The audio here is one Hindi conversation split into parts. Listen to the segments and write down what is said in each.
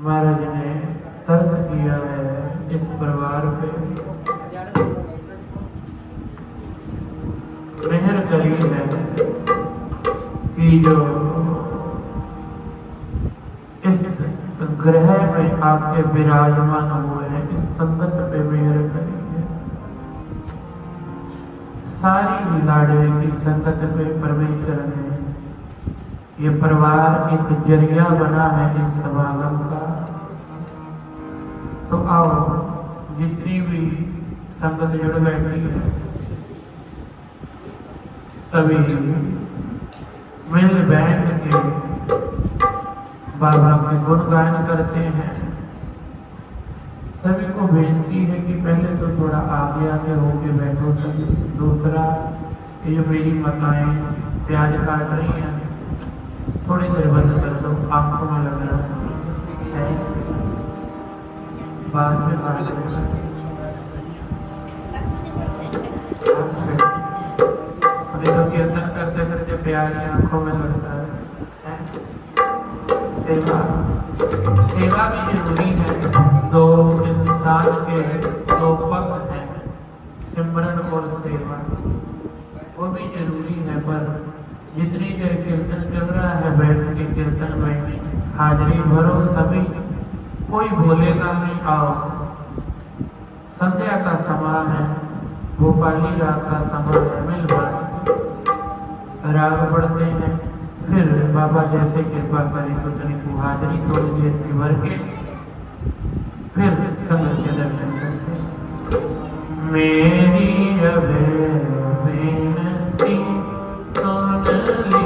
महाराज ने तरस किया है इस परिवार पे, मेहर करी है कि जो इस ग्रह में आपके विराजमान हुए हैं, इस संगत पे मेहर करी है। सारी लाडवे की संगत पे परमेश्वर ने ये परिवार एक जरिया बना है इस समागम का। तो आओ जितनी भी संगत जुड़ बैठी है सभी मिल बैठ के बाबा के गुणगान करते हैं। सभी को बेनती है कि पहले तो थोड़ा आगे आगे होके बैठो सभी। दूसरा, ये जो मेरी माताएं प्याज काट रही हैं, थोड़ी देर बंद कर दो, आंखों में लग रहा है, बाद में बात अभी तो कीर्तन करते करते प्याज आंखों में लगता है। सेवा सेवा भी जरूरी है। दो इंसान के दो पक्ष हैं, सिमरन और सेवा, वो भी जरूरी है। पर जितनी देर कीर्तन चल रहा है बैठ के कीर्तन में हाजिरी भरो सभी, कोई बोलेगा नहीं। आओ, संध्या का समय है, भोपाली राग का समय है, मिल बात राग पढ़ते हैं, फिर बाबा जैसे कृपा करें तो तनिक हाजिरी थोड़ी देर की भर के फिर संगत के दर्शन करते हैं। मेरी बेनती सुन ली,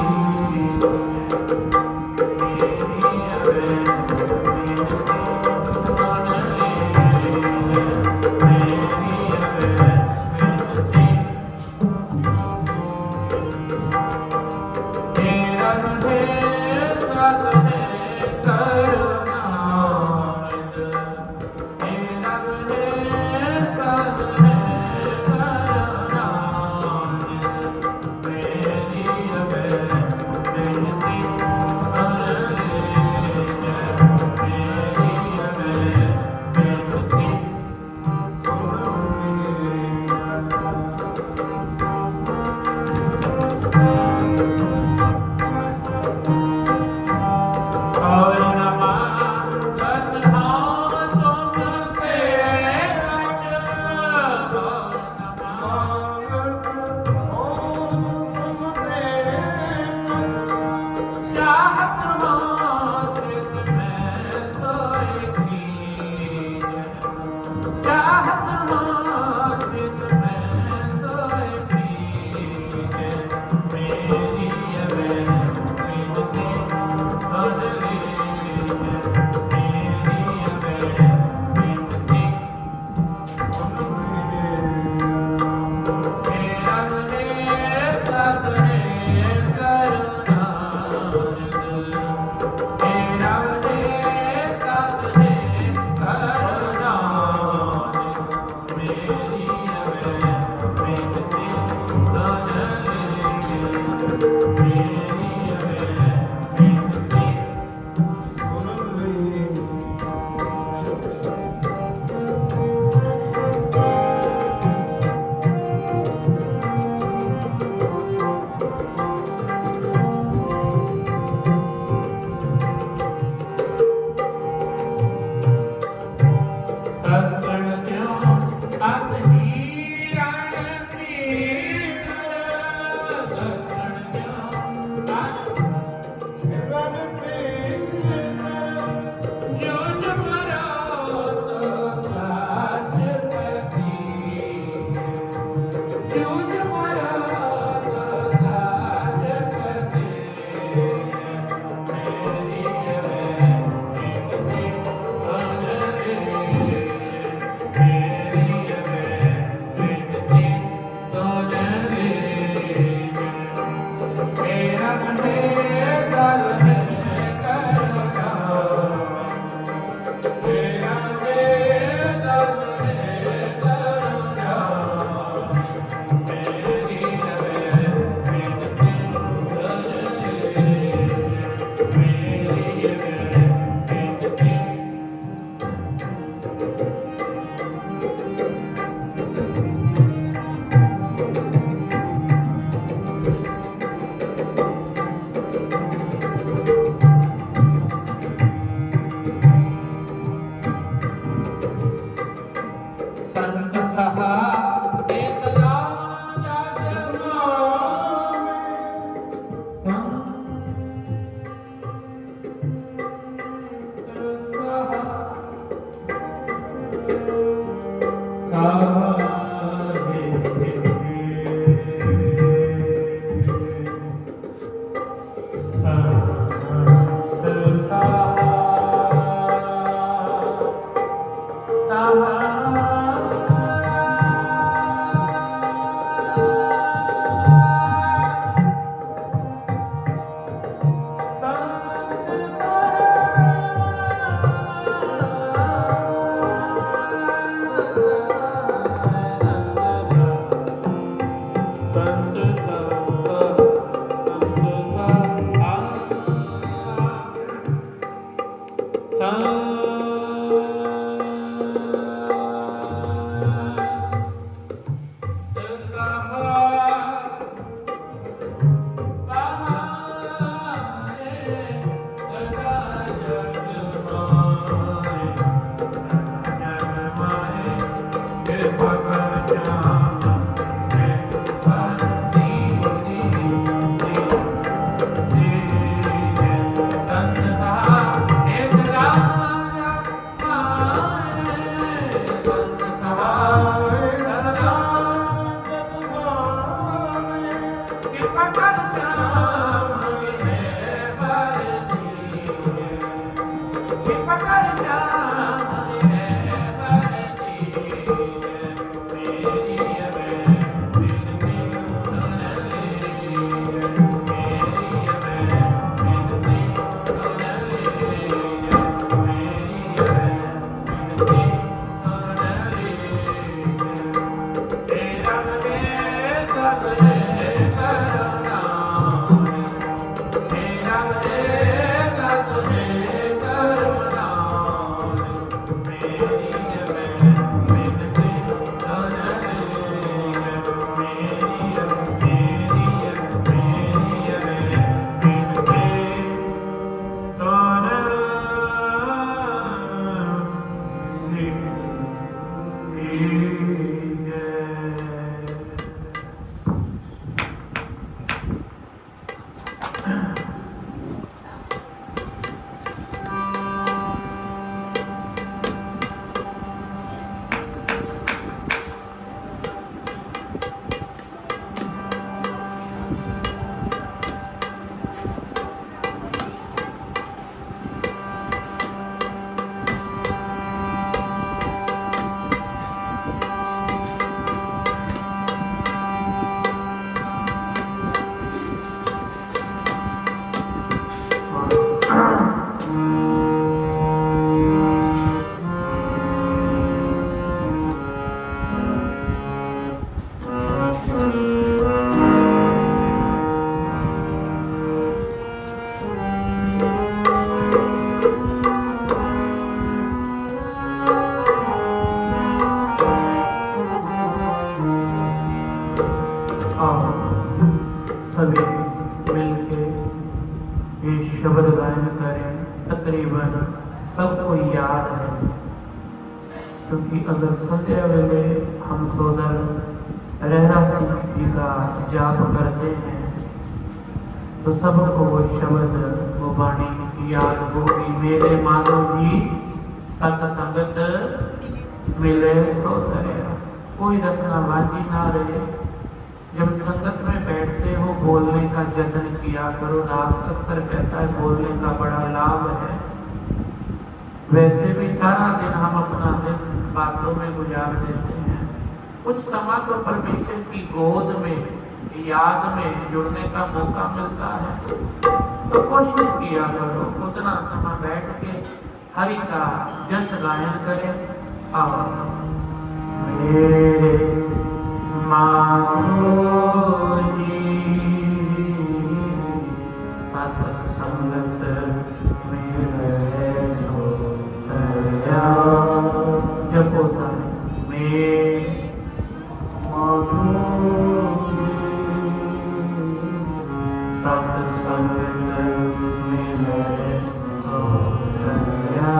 Thank you. है, क्योंकि अगर संध्या वेले हम सोदर रहरा सिंह जी का जाप करते हैं तो सबको वो शब्द वो वाणी याद होगी, मेरे माधव जी सत्संगत मिले सो तरया। कोई रसना बाजी ना रहे। जब संगत में बैठते हो बोलने का जतन किया करो। दास अक्सर कहता है बोलने का बड़ा लाभ है। वैसे भी सारा दिन हम अपना दिन बातों में गुजार देते हैं, कुछ समय तो परमेश्वर की गोद में याद में जुड़ने का मौका मिलता है, तो कोशिश किया करो उतना समय बैठ के हरि का जस गायन करें। मेरे माधो जी सत्संगत मिले सो तरया। जपो मेरे माधो सत्संगत मिले सो तरया।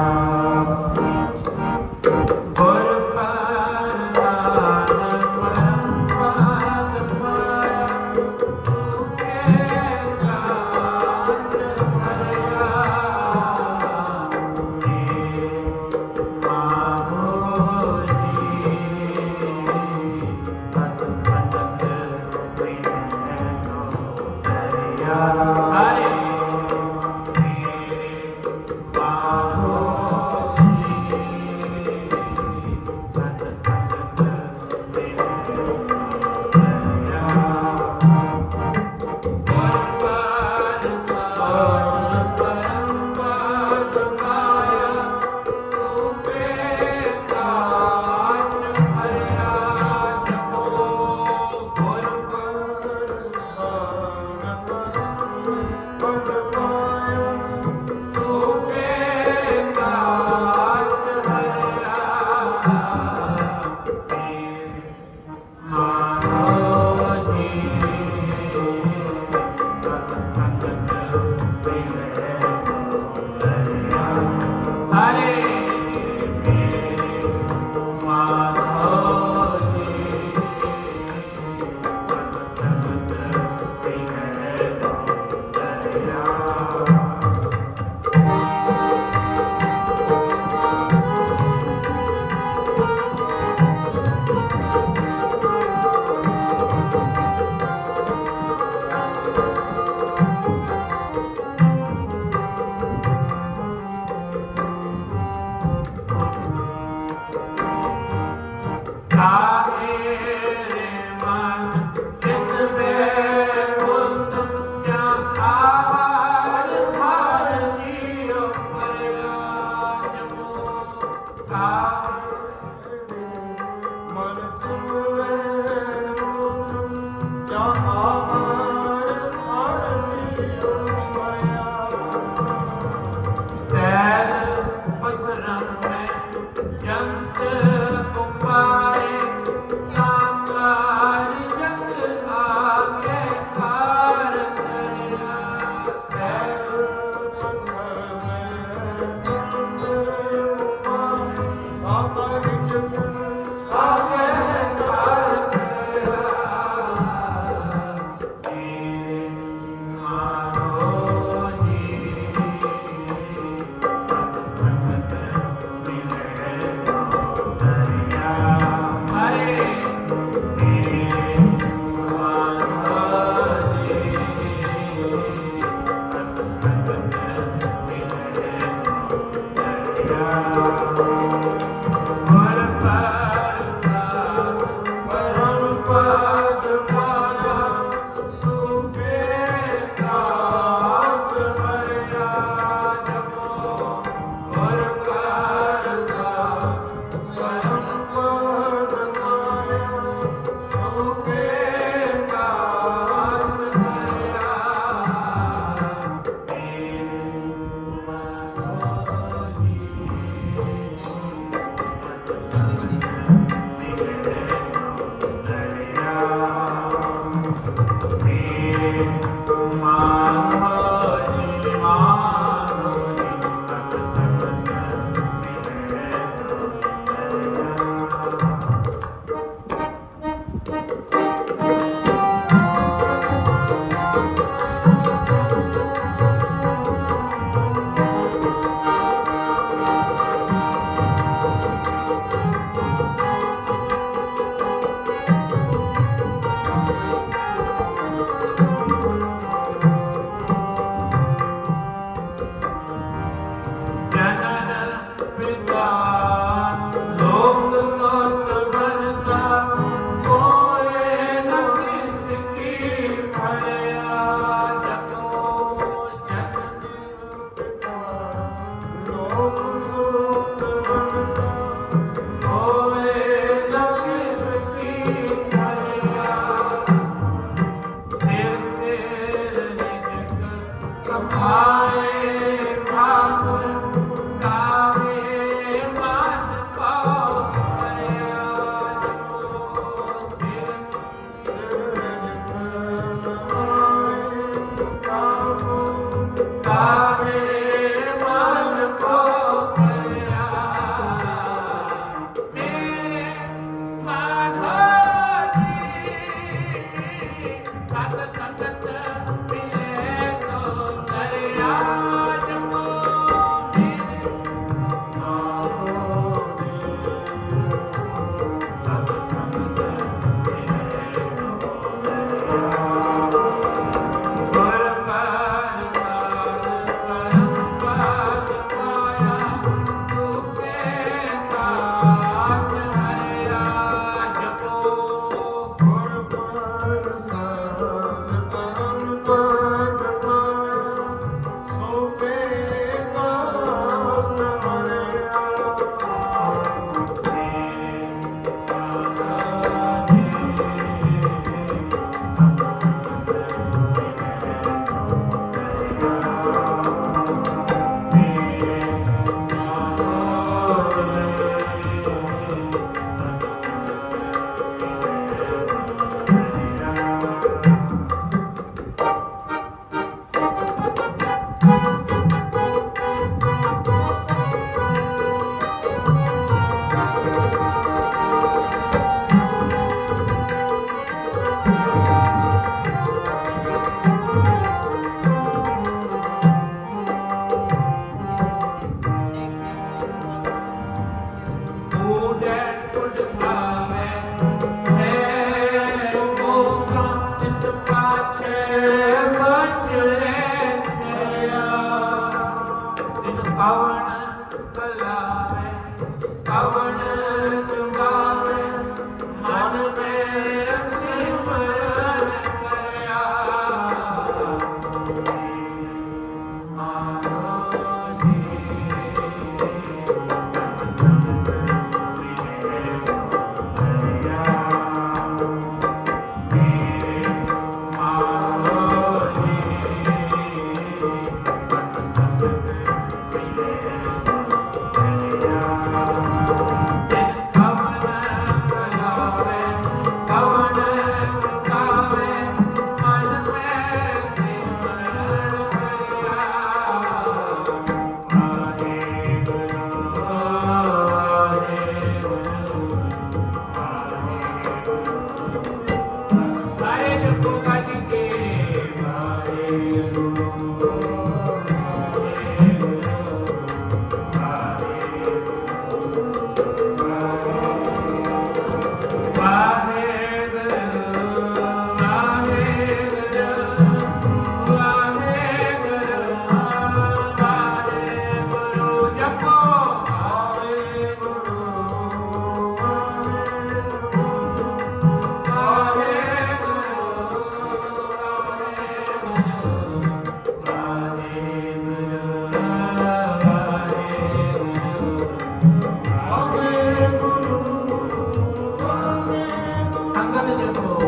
ਜਪੋ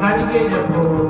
ਗੱਜ ਕੇ ਜਪੋ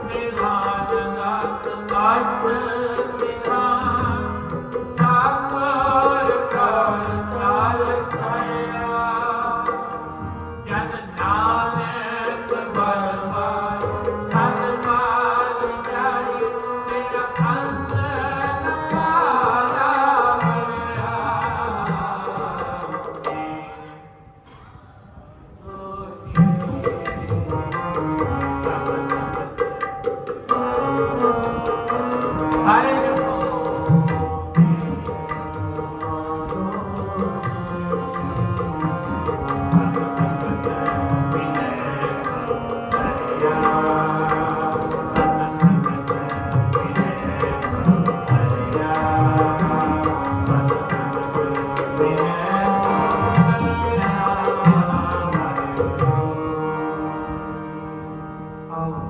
निधान दास काष्ठ निधान ठाकुर कर चाल छाया जन नानक बलवान सतपाल जाई तेरा अंत न पाया सारे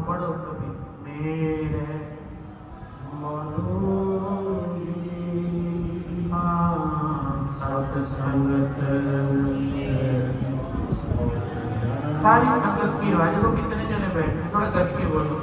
पढ़ो सभी मेरे सत्संगत सारी संगत की आवाज को कितने जने बैठे थोड़ा कस के बोलो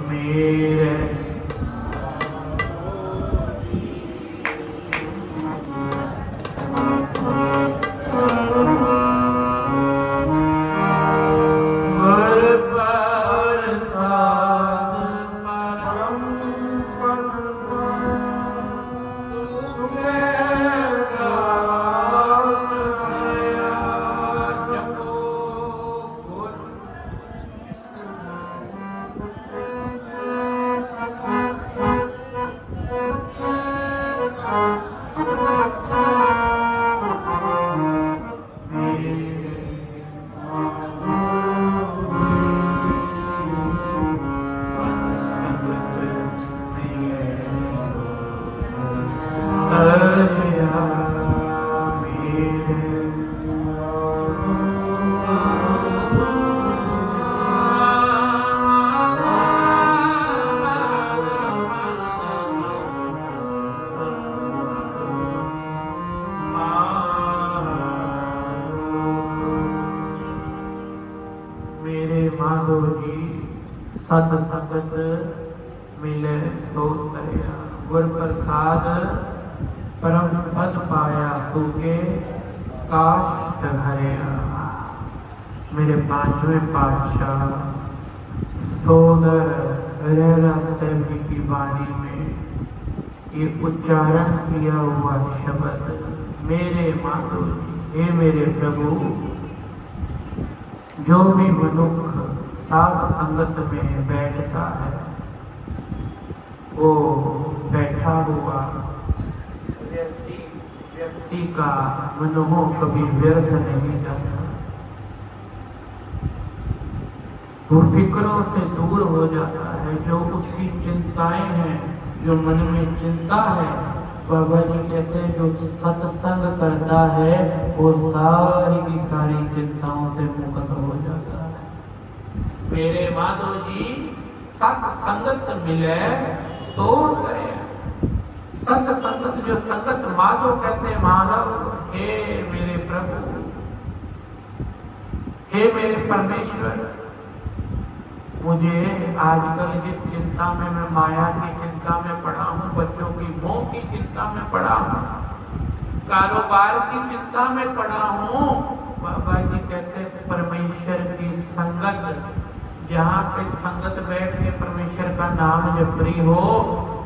मेरे माधव जी सत संगत मिले सो तरया गुर प्रसाद परम पद पाया सूके काष्ठ हरया। मेरे पांचवें पातशाह सोदर रहरा साहब की वाणी में ये उच्चारण किया हुआ शब्द मेरे माधव जी हे मेरे प्रभु जो भी मनुष्य साध संगत में बैठता है वो बैठा हुआ व्यक्ति का मनोह कभी व्यर्थ नहीं जाता, वो फिक्रों से दूर हो जाता है। जो उसकी चिंताएं हैं, जो मन में चिंता है, बाबा जी कहते हैं जो सत्संग करता है वो सारी की सारी चिंताओं से मुक्त हो जाता है। मेरे माधव जी सत्संगत मिले सो करे। सत्संगत जो संगत माधव कहते हैं माधव हे मेरे प्रभु, हे मेरे परमेश्वर, मुझे आजकल जिस चिंता में मैं माया की चिंता में पड़ा हूँ, बच्चों की मोह की चिंता में पड़ा हूँ, कारोबार की चिंता में पड़ा हूँ, बाबा जी कहते परमेश्वर की संगत, जहाँ पे संगत बैठ के परमेश्वर का नाम जप रही हो,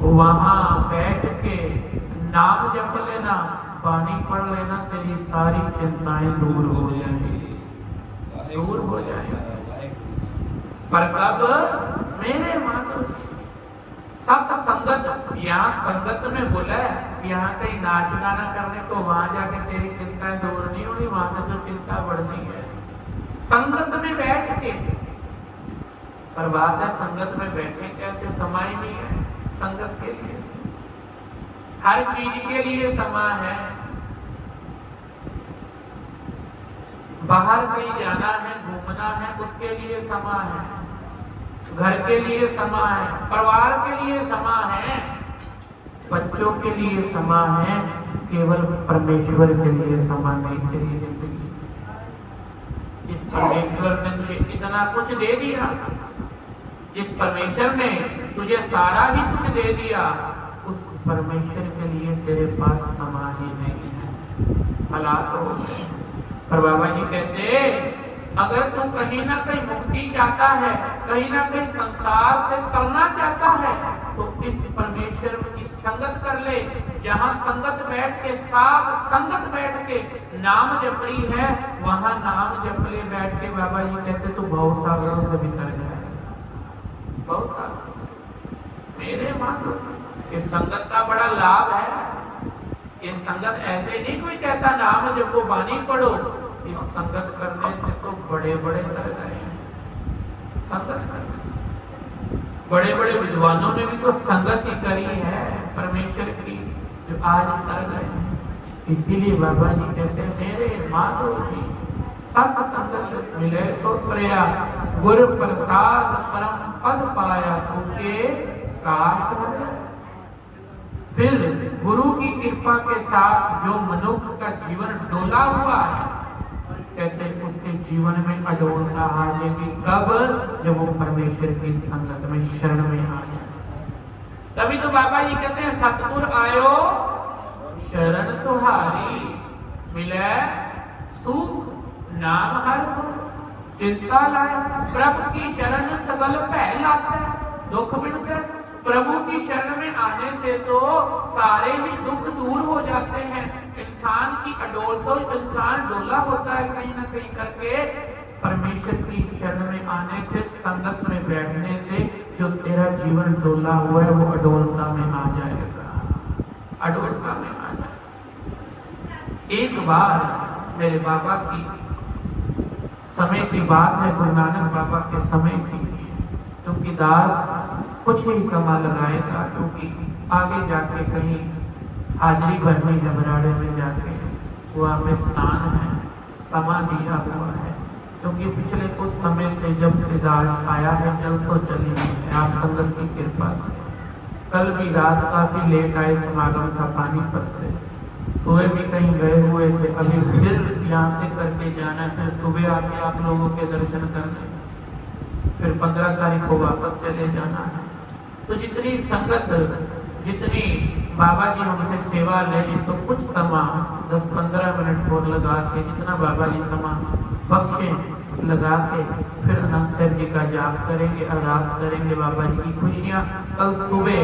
वहां बैठ के नाम जप लेना, पानी पढ़ लेना, तेरी सारी चिंताएं दूर हो जाएंगी, दूर हो जाएंगी। पर कब? मेरे माधव जी सत संगत। यहाँ संगत में बोला है, यहाँ कहीं नाच गाना करने को, वहां जाके तेरी चिंताएं दूर नहीं होनी, वहां से तो चिंता बढ़नी है। संगत में बैठ के, पर बात है संगत में बैठे कैसे, समय नहीं है संगत के लिए, हर चीज के लिए समय है। बाहर कहीं जाना है, घूमना है, उसके लिए समय है, घर के लिए समय है, परिवार के लिए समय है, बच्चों के लिए समय है, केवल परमेश्वर के लिए समय नहीं। तेरी जिंदगी इस परमेश्वर ने तुझे इतना कुछ दे दिया, जिस परमेश्वर ने तुझे सारा ही कुछ दे दिया, उस परमेश्वर के लिए तेरे पास समा ही नहीं है। हालात हो गए। पर बाबा जी कहते अगर तू कहीं ना कहीं मुक्ति चाहता है, कहीं ना कहीं संसार से करना चाहता है, तो इस परमेश्वर की संगत कर ले। जहां संगत बैठ के साथ संगत बैठ के नाम जप रही है, वहां नाम जप ले बैठ के बाबा जी कहते तू बहुत सागरों से भी तर जाए, बहुत सागरों। मेरे मानो इस संगत का बड़ा लाभ है। ये संगत ऐसे नहीं कोई कहता नाम जपो बानी पढ़ो, इस संगत करने से तो बड़े बड़े तर गए हैं। संगत करने से बड़े बड़े विद्वानों ने भी तो संगत ही करी है परमेश्वर की, जो आज तर गए हैं। इसीलिए बाबा जी कहते हैं मेरे माधो जी सत संगत मिले तो प्रया, गुरु प्रसाद परम पद पाया उनके काश है। फिर गुरु की कृपा के साथ जो मनुष्य का जीवन डोला हुआ है, कहते उसके जीवन में अडोलता आ जाएगी। कब? जब वो परमेश्वर की संगत में शरण में आ जाए। तभी तो बाबा जी कहते हैं सतगुर आयो शरण तुहारी, मिले सुख नाम हर सुख, चिंता लाए प्रभु की शरण सगल भय लाता है। दुख बिनसे प्रभु की शरण में आने से तो सारे ही दुख दूर हो जाते हैं। इंसान की अडोल तो इंसान डोला होता है कहीं ना कहीं करके। परमेश्वर की शरण में आने से, संगत में बैठने से जो तेरा जीवन डोला हुआ है वो अडोलता में आ जाएगा, अडोलता में आ जाएगा। एक बार मेरे बाबा की समय की बात है, गुरु नानक बाबा के समय की, क्योंकि दास कुछ ही समय लगाएगा, क्योंकि आगे जाके कहीं हाजरी भरनी है बराड़े में जाके, वहाँ पे स्नान है, समा दिया हुआ है। क्योंकि पिछले कुछ समय से जब से दास आया है जल तो चली है आप संगत की कृपा से। कल भी रात काफी लेट आए, समागम था पानीपत से, सुबह भी कहीं गए हुए थे, अभी फिर यहाँ से करके जाना है, फिर सुबह आके आप लोगों के दर्शन करने, फिर 15 तारीख को वापस चले जाना है। तो जितनी संगत, जितनी बाबा जी हमसे सेवा ले, तो कुछ समा 10-15 मिनट और लगा के, जितना बाबा जी समा बख्शे लगा के, फिर अनंत साहब जी का जाप करेंगे, अरदास करेंगे, बाबा जी की खुशियाँ। कल सुबह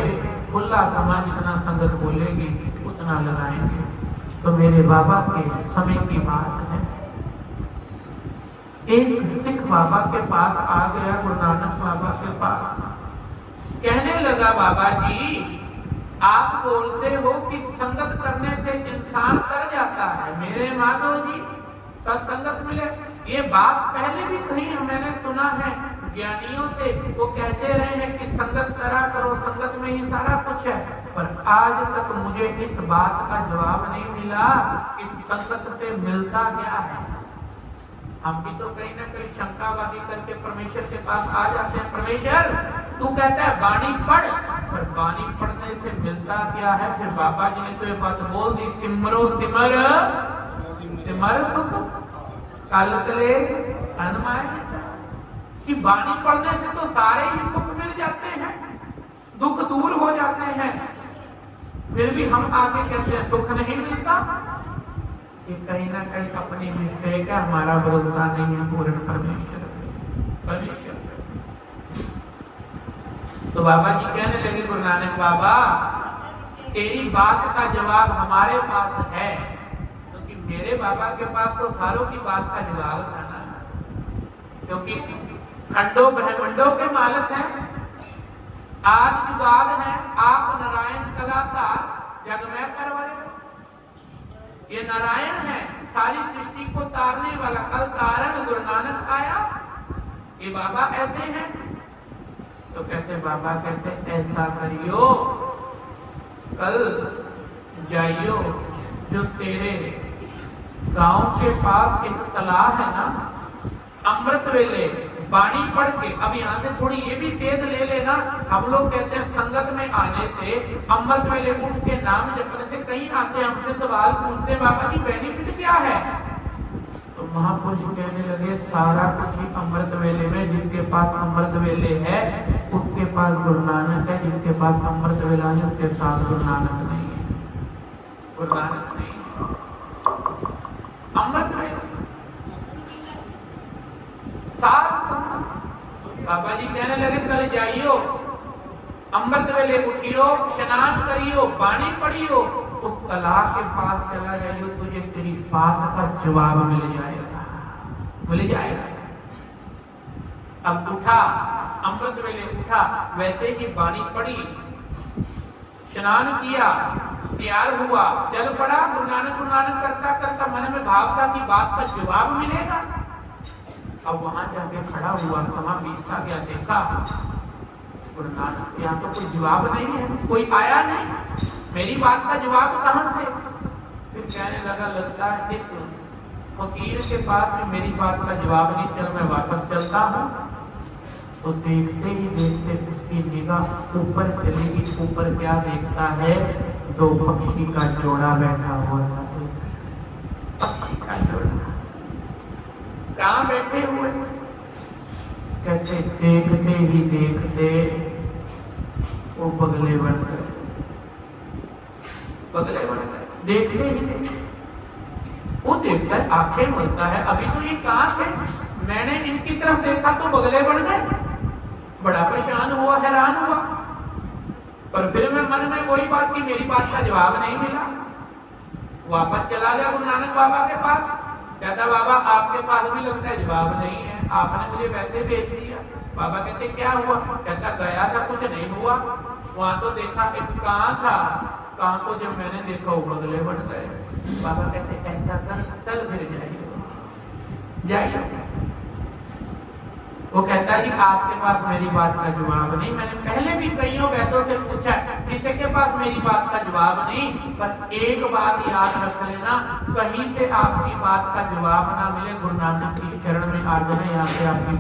खुला समा जितना संगत बोलेगी उतना लगाएंगे। तो मेरे बाबा के समय की बात है, एक सिख बाबा के पास आ गया, गुरु नानक बाबा के पास, कहने लगा बाबा जी आप बोलते हो कि संगत करने से इंसान तर जाता है, मेरे माधव जी सत्संगत मिले। ये बात पहले भी कहीं मैंने सुना है ज्ञानियों से, वो कहते रहे हैं कि संगत करा करो, संगत में ही सारा कुछ है। पर आज तक मुझे इस बात का जवाब नहीं मिला कि संगत से मिलता क्या है। हम भी तो कहीं ना कहीं शंकावादी करके परमेश्वर के पास आ जाते हैं, परमेश्वर तू कहता है बाणी पढ़, पर बाणी पढ़ने से मिलता क्या है। फिर बाबा जी ने तो ये बात बोल दी, सिमरो सिमर सिमर सुख काल कले अनमाय, कि बाणी पढ़ने से तो सारे ही सुख मिल जाते हैं, दुख दूर हो जाते हैं। फिर भी हम आगे कहते हैं सुख नहीं मिलता। ये कहीं ना कहीं अपनी मिस्टेक है, हमारा भरोसा नहीं है पूर्ण परमेश्वर परमेश्वर। तो बाबा जी कहने लगे गुरु नानक बाबा तेरी बात का जवाब हमारे पास है, क्योंकि मेरे बाबा के पास तो सारों की बात का जवाब था ना, क्योंकि खंडों ब्रह्मंडों के मालिक हैं, आज जुगाद है, आप नारायण कलाकार जग में परवरे। ये नारायण है, सारी सृष्टि को तारने वाला, कल तारण गुरु नानक आया। ये बाबा ऐसे हैं। तो कहते बाबा कहते ऐसा करियो, कल जाइयो, जो तेरे गांव के पास एक तालाब है ना, अमृत वेले बाणी पढ़ के, अब यहाँ से थोड़ी ये भी सेध ले लेना, हम लोग कहते हैं संगत में आने से, अमृत वेले उठ के नाम जपने से कहीं आते हमसे सवाल पूछते बाबा जी बेनिफिट क्या है। तो महापुरुष कहने लगे सारा कुछ ही अमृत वेले में, जिसके पास अमृत वेले है उसके पास गुरु नानक है, जिसके पास अमृत वेला है उसके साथ गुरु नानक नहीं है। गुरु नानक नहीं है, अमृत वेला साथ संगत। बाबा जी कहने लगे कल जाइयो, अमृत वेले उठियो, स्नान करियो, बाणी पढ़ियो, उस तालाब के पास चला जाइयो, तुझे तेरी बात का जवाब मिल जाएगा, मिल जाएगा। अब उठा, अमृत वेले उठा, वैसे ही बाणी पढ़ी, स्नान किया, तैयार हुआ, चल पड़ा। गुरु नानक करता करता मन में भाव था कि बात का जवाब मिलेगा। अब वहां जाके खड़ा हुआ, समय बीतता गया, देखा गुरु नानक यहाँ तो कोई जवाब नहीं है, कोई आया नहीं, मेरी बात का जवाब कहां से। फिर कहने लगा लगता है इस फकीर के पास में मेरी बात का जवाब नहीं, चल मैं वापस चलता हूँ। तो देखते ही देखते उसकी निगाह ऊपर चलेगी, ऊपर क्या देखता है, दो पक्षी का जोड़ा बैठा हुआ है। पक्षी का जोड़ा कहाँ बैठे हुए, कहते देखते ही देखते वो बगले बन गए, बगले बन गए। देखते ही देखते वो देखता है, आंखें मलता है, अभी तो ये कहाँ थे, मैंने इनकी तरफ देखा तो बगले बढ़ गए। बड़ा परेशान हुआ, हैरान हुआ, पर फिर मैं मन में वही बात की मेरी बात का जवाब नहीं मिला। वापस चला गया गुरु नानक बाबा के पास, कहता बाबा आपके पास भी लगता है जवाब नहीं है, आपने मुझे वैसे भेज दिया। बाबा कहते क्या हुआ, कहता गया था कुछ नहीं हुआ, वहां तो देखा एक कां था, कां को जब मैंने देखा वो बगले बढ़ गए। बाबा कहते ऐसा कर, चल फिर जाइए। वो कहता कि आपके पास मेरी बात का जवाब नहीं, मैंने पहले भी कईयों वैद्यों से पूछा, किसी के पास मेरी बात का जवाब नहीं, पर एक बात याद रख लेना, कहीं से आपकी बात का जवाब ना मिले, गुरु नानक की शरण में आ जाए, यहाँ से आपकी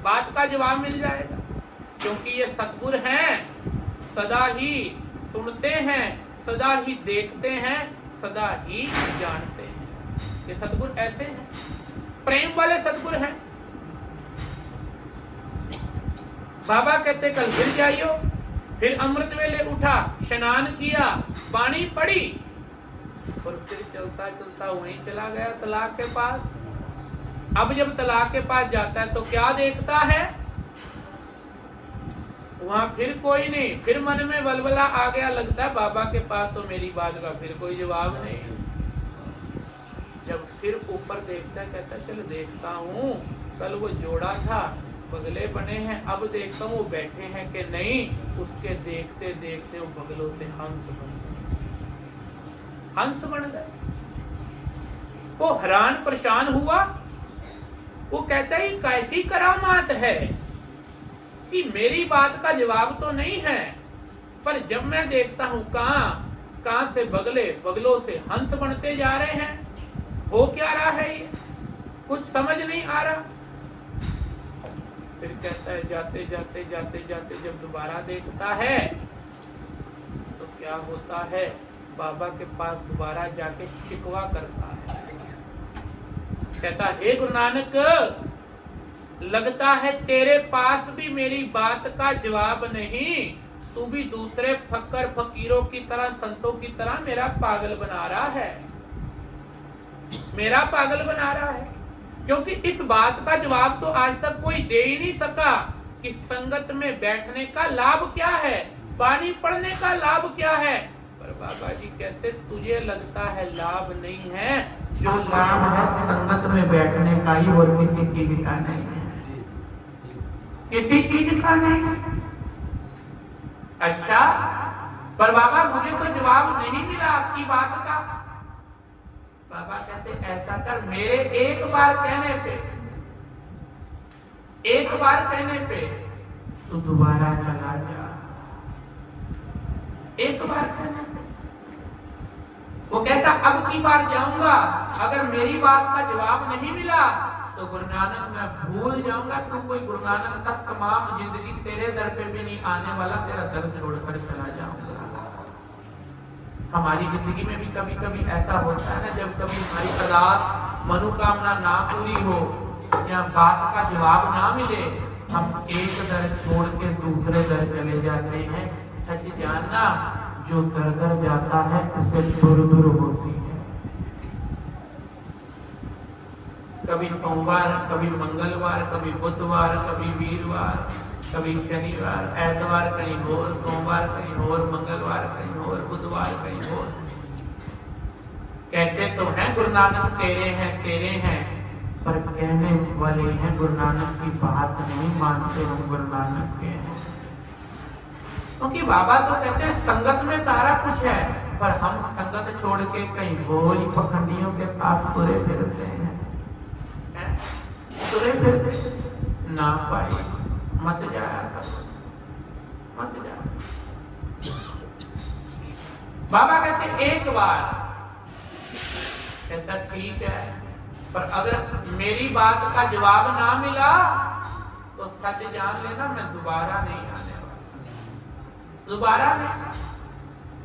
बात का जवाब मिल जाएगा। क्योंकि ये सतगुरु हैं, सदा ही सुनते हैं, सदा ही देखते हैं, सदा ही जानते हैं। ये सतगुरु ऐसे हैं, प्रेम वाले सतगुरु हैं। बाबा कहते कल फिर जाइयो, फिर अमृत वेले उठा, स्नान किया, बाणी पढ़ी, और फिर चलता चलता वहीं चला गया तालाब के पास। अब जब तालाब के पास जाता है तो क्या देखता है, वहां फिर कोई नहीं, फिर मन में बलबला आ गया, लगता है बाबा के पास तो मेरी बात का फिर कोई जवाब नहीं। जब फिर ऊपर देखता है, कहता चल देखता हूँ, कल वो जोड़ा था, बगले बने हैं, अब देखता हूँ वो बैठे हैं कि नहीं। उसके देखते देखते वो बगलों से हंस बन गए, हंस बन गए। वो हैरान परेशान हुआ, वो कहता है कैसी करामात है कि मेरी बात का जवाब तो नहीं है, पर जब मैं देखता हूँ कहां से बगलों से हंस बनते जा रहे हैं, हो क्या रहा है ये, कुछ समझ नहीं आ रहा। फिर कहता है जाते जाते जाते जाते जब दोबारा देखता है तो क्या होता है, बाबा के पास दोबारा जाके शिकवा करता है। कहता हे गुरु नानक, लगता है तेरे पास भी मेरी बात का जवाब नहीं, तू भी दूसरे फक्कर फकीरों की तरह, संतों की तरह मेरा पागल बना रहा है, मेरा पागल बना रहा है। क्योंकि इस बात का जवाब तो आज तक कोई दे ही नहीं सका कि संगत में बैठने का लाभ क्या है, बाणी पढ़ने का लाभ क्या है। पर बाबा जी कहते तुझे लगता है लाभ नहीं है, जो लाभ है संगत में बैठने का ही, और किसी चीज का नहीं है, किसी चीज का नहीं है। अच्छा, पर बाबा मुझे तो जवाब नहीं मिला आपकी बात का। बाबा कहते ऐसा कर, मेरे एक बार कहने पे तू दोबारा चला जा, एक बार कहने पे। वो कहता अब की बार जाऊंगा, अगर मेरी बात का जवाब नहीं मिला तो गुरु नानक मैं भूल जाऊंगा, तू कोई गुरु नानक तक तमाम जिंदगी तेरे दर पे भी नहीं आने वाला, तेरा दर छोड़कर चला जाऊंगा। हमारी जिंदगी में भी कभी कभी ऐसा होता है ना, जब कभी हमारी अरदास मनोकामना ना पूरी हो या बात का जवाब ना मिले, हम एक दर छोड़ के दूसरे दर चले जाते हैं। सच जानना, जो दर दर जाता है उसे दूर दूर होती है। कभी सोमवार, कभी मंगलवार, कभी बुधवार, कभी वीरवार, कभी शनिवार, ऐतवार कहीं और, सोमवार कहीं और, मंगलवार कहीं और, बुधवार कहीं और। कहते तो हैं गुरु नानक तेरे हैं, पर कहने वाले हैं गुरु नानक की बात नहीं मानते, हम गुरु नानक के हैं। क्योंकि बाबा तो कहते हैं संगत में सारा कुछ है, पर हम संगत छोड़ के कहीं और पखंडियों के पास तुरे फिरते हैं। तुरे फिरते ना पाई, मत जाया करो, मत जा। बाबा कहते एक बार, कहता ठीक है, पर अगर मेरी बात का जवाब ना मिला तो सच जान लेना मैं दोबारा नहीं आने वाला, दोबारा नहीं।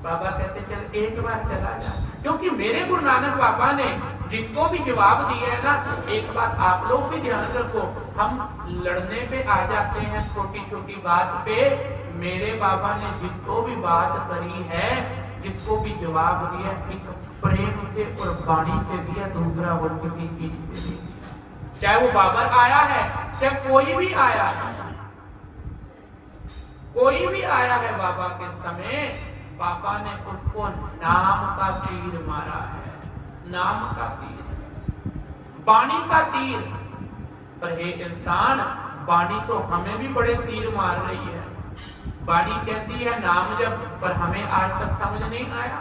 बाबा कहते चल एक बार चला जा, क्योंकि मेरे गुरु नानक बाबा ने जिसको भी जवाब दिया है ना, एक बात आप लोग भी ध्यान रखो, हम लड़ने पे आ जाते हैं छोटी छोटी बात पे। मेरे बाबा ने जिसको भी बात करी है, जिसको भी जवाब दिया, एक प्रेम से और वाणी से दिया, दूसरा और किसी चीज से नहीं दिया। चाहे वो बाबर आया है, चाहे कोई भी आया है, कोई भी आया है बाबा के समय, बाबा ने उसको नाम का तीर मारा है, नाम का तीर, वाणी का तीर। पर हे इंसान, वाणी तो हमें भी बड़े तीर मार रही है। वाणी कहती है नाम जब, पर हमें आज तक समझ नहीं आया,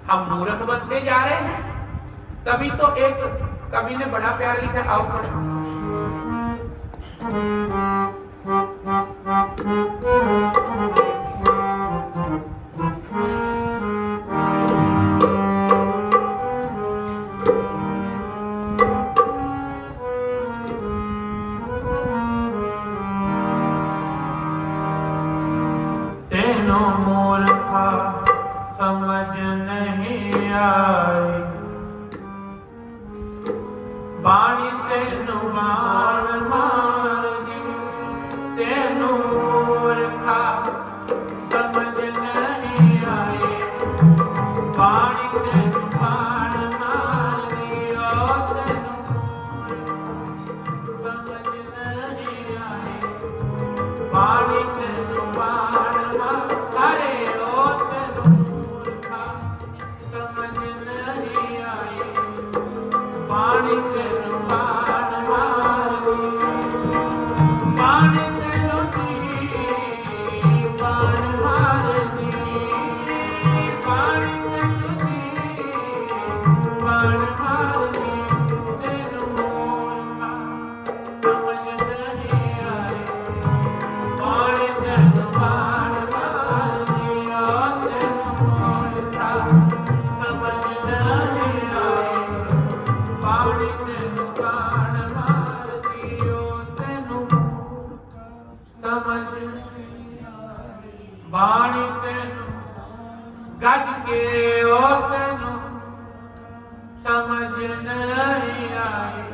हम मूर्ख बनते जा रहे हैं। तभी तो एक कवि ने बड़ा प्यार लिखा, आओ पढ़ो। तेनो मूर्खा समझ नहीं आई, बाणी तेनु बाण मार दी। तेनु मूर्खा समझ नहीं आई, बाणी तेनु बाण मार दी। ओ तेनु मूर्खा समझ नहीं आई, बाणी तेनु बाण मार। अरे ओ तेनु मूर्खा समझ नहीं आई, बाणी तेनु बाण मार दी। बाणी तेनु दी बाण मार दी, बाणी तेनु दी बाण मार दी। तेनु मूर्खा समझ नहीं आई, बाणी तेनु बाण मार दी। ओ तेनु मूर्खा समझ नहीं आई, बाणी तेनु बाण मार दी। ओ तेनु समझ बाणी तेनु गज के, ओ तेनु समझ नहीं आई,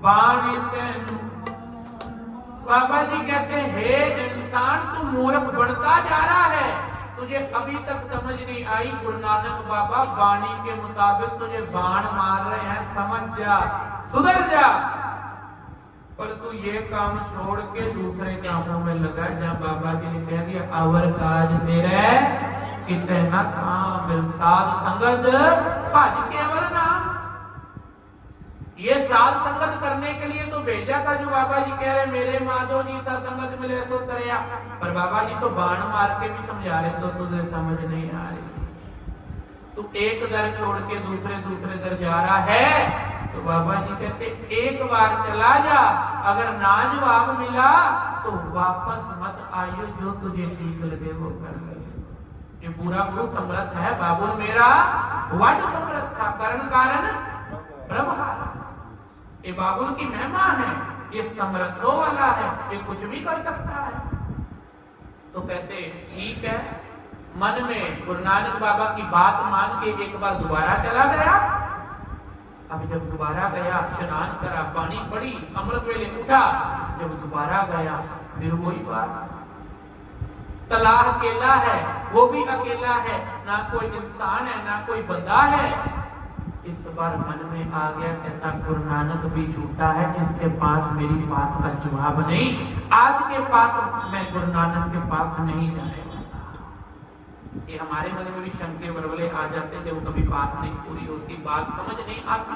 बाणी तेनु। बाबा जी कहते हे इंसान, तू मूर्ख बढ़ता जा रहा है, तुझे अभी तक समझ नहीं आई। गुरु नानक बाबा वाणी के मुताबिक तुझे बाण मार रहे हैं, समझ जा, सुधर जा। पर तू ये काम छोड़ के दूसरे कामों में लगा, जहां बाबा जी ने कह दिया अवर काज तेरे किते न काम मिल, साध संगत भज के अवर नाम। ये साध संगत करने के लिए तो भेजा था, जो बाबा जी कह रहे मेरे माधो जी सा संगत मिले तो तरया। पर बाबा जी तो बाण मार के भी समझा रहे, तो तुझे समझ नहीं आ रही। तू एक दर छोड़ के दूसरे दर जा रहा है, तो बाबा जी कहते एक बार चला जा, अगर ना जवाब मिला तो वापस मत आइयो, जो तुझे ठीक लगे वो कर ले। ये पूरा गुरु समर्थ है, बाबुल मेरा वड समर्थ था, करण कारण ब्रह्महारा। ये बाबुल की महिमा है, ये समर्थों वाला है, ये कुछ भी कर सकता है। तो कहते ठीक है, मन में गुरु नानक बाबा की बात मान के एक बार दोबारा चला गया। अब जब दोबारा गया, स्नान करा, पानी पड़ी, अमृत वेले उठा, जब दोबारा गया फिर वही बात। तलाह अकेला है, वो भी अकेला है, ना कोई इंसान है ना कोई बंदा है। इस बार मन में आ गया, कहता गुरु नानक भी झूठा है, जिसके पास मेरी बात का जवाब नहीं, आज के बाद मैं गुरु नानक के पास नहीं जाने वाला। ये हमारे मन में भी शंके वरवले आ जाते हैं, जब कभी बात नहीं पूरी होती, बात समझ नहीं आती।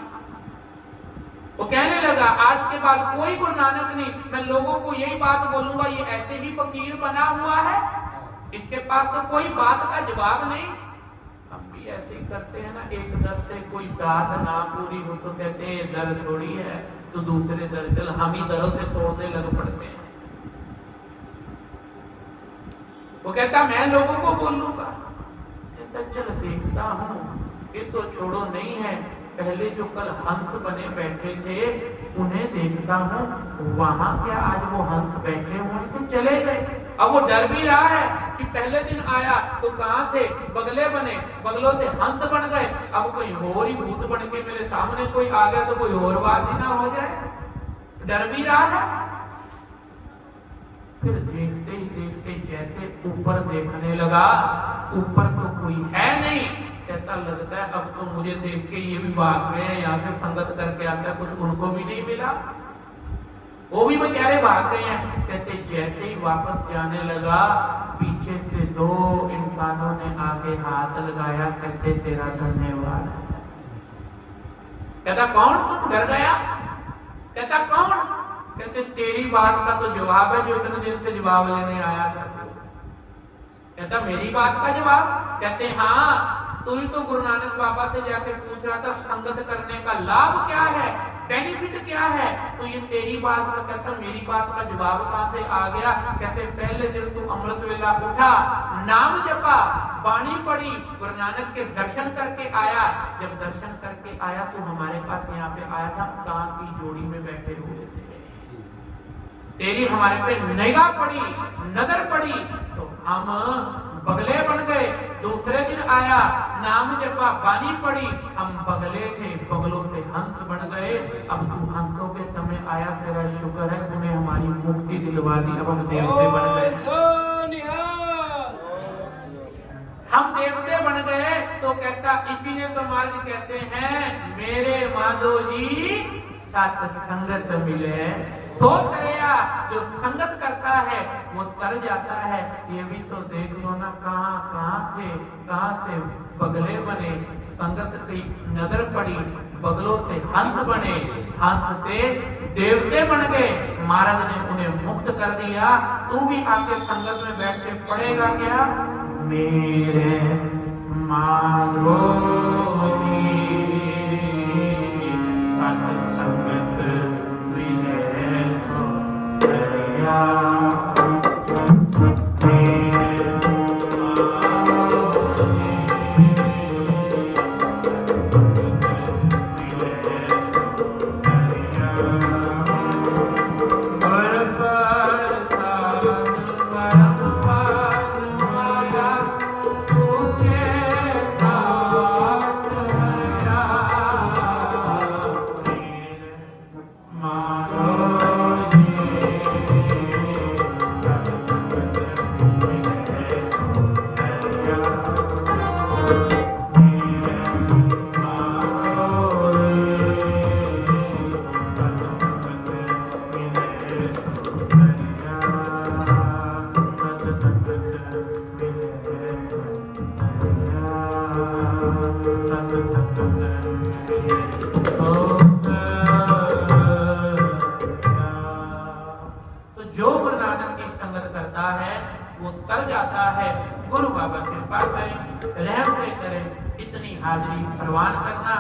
वो कहने लगा आज के बाद कोई गुरु नानक नहीं, मैं लोगों को यही बात बोलूंगा, ये ऐसे ही फकीर बना हुआ है, इसके पास तो कोई बात का जवाब नहीं। हम भी ऐसे ही करते हैं ना, एक दर से कोई बात ना पूरी हो तो कहते हैं दर थोड़ी है, तो दूसरे दर चल, हम ही दरों से तोड़ने लग पड़ते हैं। वो कहता मैं लोगों को बोलूंगा, कहता चल देखता हूं, ये तो छोड़ो नहीं है, पहले जो कल हंस बने बैठे थे उन्हें देखता हूं, वहां क्या आज वो हंस बैठे हुए थे, चले गए। अब वो डर भी रहा है कि पहले दिन आया तो कहां थे, बगले बने, बगलों से हंस बन गए, अब कोई और ही भूत बन के मेरे सामने कोई आ गया तो कोई और बात ही ना हो जाए, डर भी रहा है। फिर देखते ही देखते जैसे ऊपर देखने लगा, ऊपर तो कोई है नहीं, कहता लगता है अब तो मुझे देख के ये भी भाग गए हैं, यहाँ से संगत करके आता है, कुछ उनको भी नहीं मिला, वो भी बेचारे भाग गए हैं। कहते जैसे ही वापस जाने लगा, पीछे से दो इंसानों ने आगे हाथ लगाया, कहते तेरा धन्यवाद। कहता कौन, तुम डर गया? कहता कौन? कहते तेरी बात का तो जवाब है जो इतने दिन से जवाब लेने आया था। कहता मेरी बात का जवाब? कहते हाँ, तू ही तो गुरु नानक बाबा से जाके पूछ रहा था संगत करने का लाभ क्या है, बेनिफिट क्या है, तो ये तेरी बात का, कहता मेरी बात का जवाब कहां से आ गया। कहते पहले दिन तू अमृत वेला उठा, नाम जपा, बाणी पढ़ी, गुरु नानक के दर्शन करके आया, जब दर्शन करके आया तो हमारे पास यहाँ पे आया था, कान की जोड़ी में बैठे हुए थे, तेरी हमारे पे निगाह पड़ी, नजर पड़ी, तो हम बगले बन गए। दूसरे दिन आया, नाम जपा, बानी पड़ी, हम बगले थे, बगलों से हंस बन गए। अब तू हंसों के समय आया, तेरा शुक्र है तूने हमारी मुक्ति दिलवा दी, अब हम देवते बन गए, हम देवते बन गए। तो कहता इसीलिए तो महाराज कहते हैं मेरे माधो जी सत संगत मिले, सो तरया, जो संगत करता है वो तर जाता है। ये भी तो देख लो ना, कहां कहां थे, कहां से बगले बने, संगत की नजर पड़ी, बगलों से हंस बने, हंस से देवते बन गए, महाराज ने उन्हें मुक्त कर दिया। तू भी आके संगत में बैठ के पढ़ेगा क्या, मेरे माधो जी संगत मिले सो तरया, वो तर जाता है। गुरु बाबा कृपा करें, रहम करें, इतनी हाजिरी प्रवान करना।